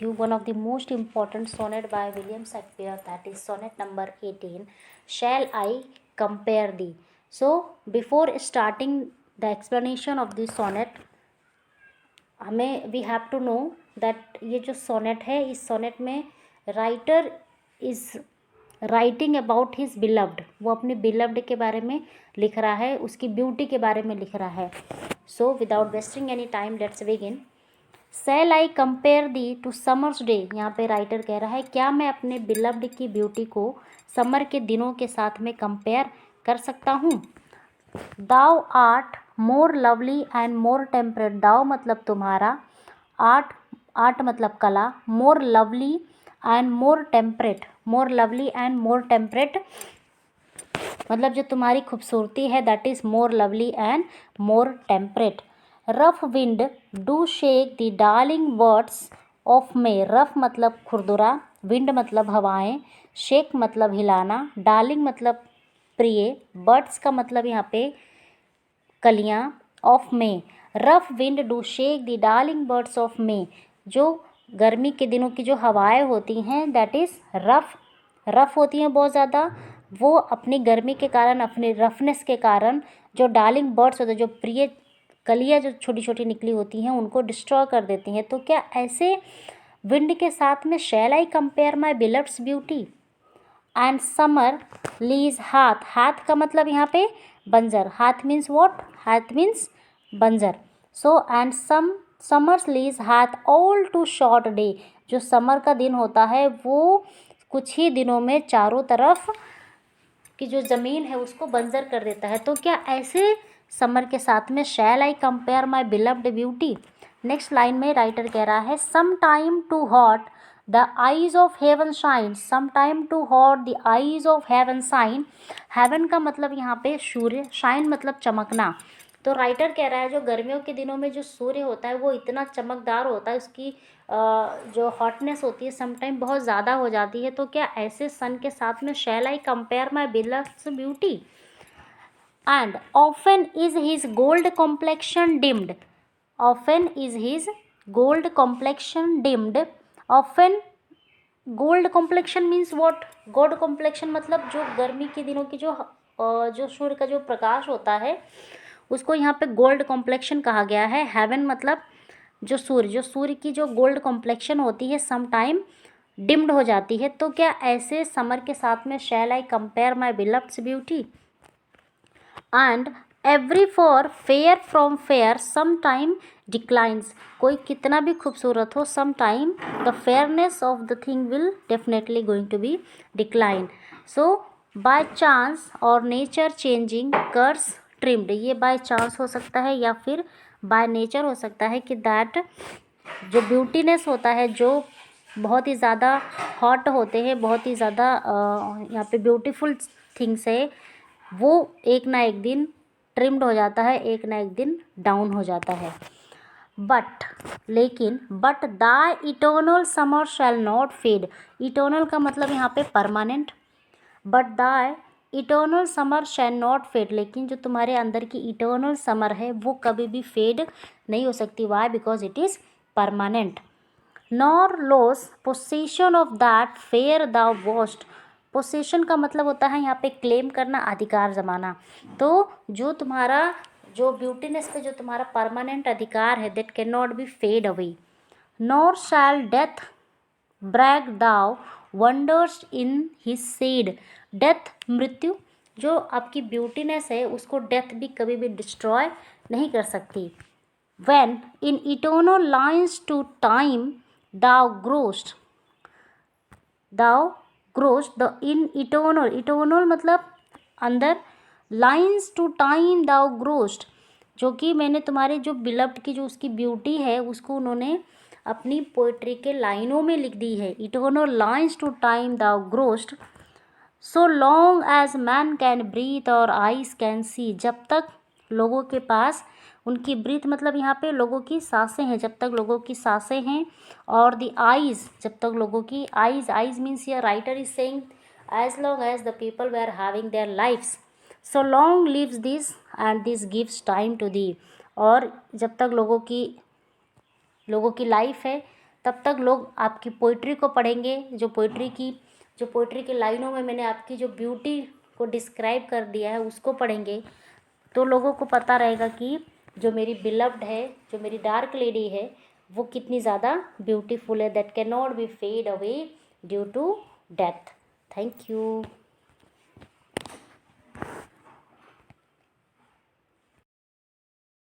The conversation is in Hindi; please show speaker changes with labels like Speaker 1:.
Speaker 1: you one of the most important sonnet by William Shakespeare, that is sonnet number 18, Shall I Compare Thee. So before starting the explanation of this sonnet, हमें we have to know that ये जो सोनेट है, इस सोनेट में writer is writing about his beloved, वो अपने बिलव्ड के बारे में लिख रहा है, उसकी ब्यूटी के बारे में लिख रहा है. So without wasting any time let's begin. Shall I compare thee to summer's day. यहाँ पे राइटर कह रहा है, क्या मैं अपने बिलव्ड की ब्यूटी को समर के दिनों के साथ में कंपेयर कर सकता हूँ. Thou art more lovely and more temperate. Thou मतलब तुम्हारा, आर्ट आर्ट मतलब कला, more lovely and more temperate. More lovely and more temperate मतलब जो तुम्हारी खूबसूरती है, that is more lovely and more temperate. Rough wind do shake the darling words of May. Rough मतलब खुरदुरा, विंड मतलब हवाएं, शेक मतलब हिलाना, डार्लिंग मतलब प्रिय, बर्ड्स का मतलब यहाँ पे कलियाँ, of May. Rough wind do shake the darling birds of May. जो गर्मी के दिनों की जो हवाएं होती हैं, दैट इज़ रफ. रफ होती हैं बहुत ज़्यादा, वो अपनी गर्मी के कारण, अपने रफनेस के कारण जो डार्लिंग बर्ड्स होते हैं, जो प्रिय कलियाँ जो छोटी छोटी निकली होती हैं, उनको डिस्ट्रॉय कर देती हैं. तो क्या ऐसे विंड के साथ में shall I compare my beloved's beauty and summer lease hath. Hath का मतलब यहाँ पे बंजर. हाथ मीन्स वॉट? हाथ मीन्स बंजर. सो एंड समर्स लीज हाथ ऑल टू शॉर्ट डे. जो समर का दिन होता है वो कुछ ही दिनों में चारों तरफ की जो ज़मीन है उसको बंजर कर देता है. तो क्या ऐसे समर के साथ में shall I compare my beloved beauty. Next line में राइटर कह रहा है, sometime too hot the eyes of heaven shine. Sometime too hot the eyes of heaven shine. Heaven का मतलब यहाँ पे सूर्य, शाइन मतलब चमकना. तो राइटर कह रहा है, जो गर्मियों के दिनों में जो सूर्य होता है वो इतना चमकदार होता है, उसकी जो हॉटनेस होती है समटाइम बहुत ज़्यादा हो जाती है. तो क्या ऐसे सन के साथ में shall I compare my beloved's beauty and often is his gold complexion dimmed. Often is his gold complexion dimmed. Often gold complexion means what? Gold complexion मतलब जो गर्मी के दिनों की जो सूर्य का जो प्रकाश होता है उसको यहाँ पे गोल्ड कॉम्प्लेक्शन कहा गया है. हेवन मतलब जो सूर्य की जो गोल्ड कॉम्प्लेक्शन होती है सम टाइम डिम्ड हो जाती है. तो क्या ऐसे समर के साथ में shall I compare my beloved's beauty and every for fair from fair sometime declines. कोई कितना भी खूबसूरत हो, some time the fairness of the thing will definitely going to be decline. So by chance और नेचर चेंजिंग कर्स ट्रिम्ड. ये बाय चांस हो सकता है या फिर बाय नेचर हो सकता है कि दैट जो ब्यूटीनेस होता है, जो बहुत ही ज़्यादा हॉट होते हैं, बहुत ही ज़्यादा यहाँ पे ब्यूटीफुल थिंग्स है, वो एक ना एक दिन ट्रिम्ड हो जाता है, एक ना एक दिन डाउन हो जाता है. बट लेकिन but the eternal summer shall not fade. Eternal का मतलब यहाँ पे permanent. But the eternal summer shall not fade. लेकिन जो तुम्हारे अंदर की इटर्नल समर है वो कभी भी फेड नहीं हो सकती. Why? Because it is permanent. Nor loss possession of that fair thou ow'st. Possession का मतलब होता है यहाँ पे क्लेम करना, अधिकार जमाना. तो जो तुम्हारा जो ब्यूटीनेस पे जो तुम्हारा परमानेंट अधिकार है, that can not be fade away. Nor shall death brag thou wanders in his shade. Death मृत्यु, जो आपकी ब्यूटीनेस है उसको डेथ भी कभी भी डिस्ट्रॉय नहीं कर सकती. When in eternal lines to time thou growest the in eternal मतलब अंदर, lines to time thou growest, जो कि मैंने तुम्हारे जो बिलव्ड की जो उसकी ब्यूटी है उसको उन्होंने अपनी पोइट्री के लाइनों में लिख दी है. Eternal lines to time thou growest so long as man can breathe और eyes can see. जब तक लोगों के पास उनकी ब्रीथ मतलब यहाँ पे लोगों की सांसें हैं, जब तक लोगों की सांसें हैं, और द आइज़, जब तक लोगों की आइज़ मीन्स ये writer is saying as long as the people they are having their lifes. So long lives this and this gives time to thee. और जब तक लोगों की लाइफ है, तब तक लोग आपकी पोइट्री को पढ़ेंगे, जो पोइट्री की लाइनों में मैंने आपकी जो ब्यूटी को डिस्क्राइब कर दिया है उसको पढ़ेंगे, तो लोगों को पता रहेगा कि जो मेरी बिलव्ड है, जो मेरी डार्क लेडी है, वो कितनी ज़्यादा ब्यूटीफुल है, that can not be fade away due to death. Thank you.